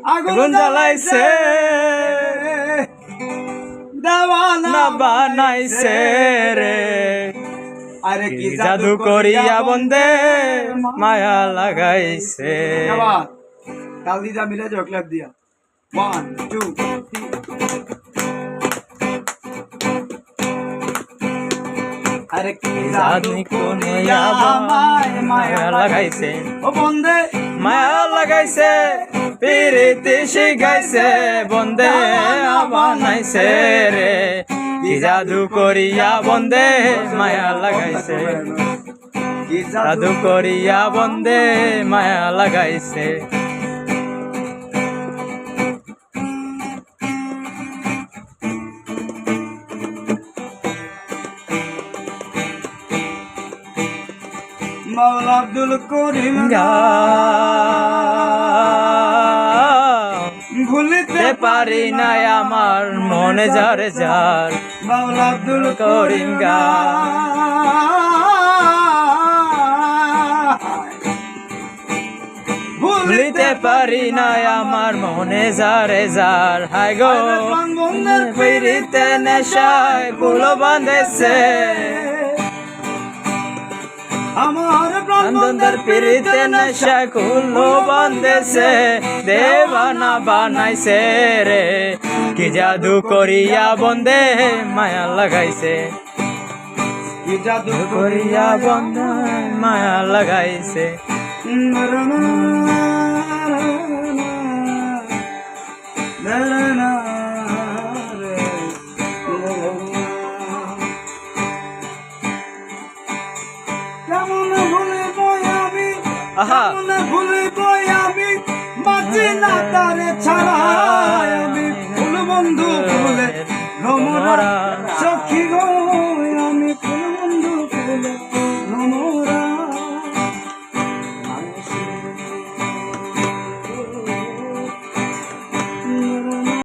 আগুন জ্বালাইছে দেওয়ানা বানাইছে রে আরে কি জাদু করিয়া বন্দে মায়া লাগাইছে তাল দিয়া মিলে যাও ক্লাব দিয়া 1 2 আরে কি জাদু করিয়া মায়া লাগাইছে ও বন্দে মায়া লাগাইছে পিরিতি শিখাইছে বন্দে বানাইছে রে কি জাদু করিয়া বন্দে মায়া লাগাইছে কি জাদু করিয়া বন্দে মায়া লাগাইছে মাওলা আব্দুল করিম ভুলিতে পারি না আমার মনে যারে যার মাওলা আব্দুল করিম ভুলিতে পারি না আমার মনে যারে যার হায় গো পিরিতে নেশায় কুল বাঁধেছে আমার প্রাণবন্ধের পিরিতে নেশা কুলো বাঁধেছে দেওয়ানা বানাইছে রে কি জাদু করিয়া বন্দে মায়া লাগাইছে কি জাদু করিয়া বন্দে মায়া লাগাইছে ভুলিব আমি বাঁচি না তারে ছাড়া আমি ফুল বন্ধু ফুলে ভ্রমরা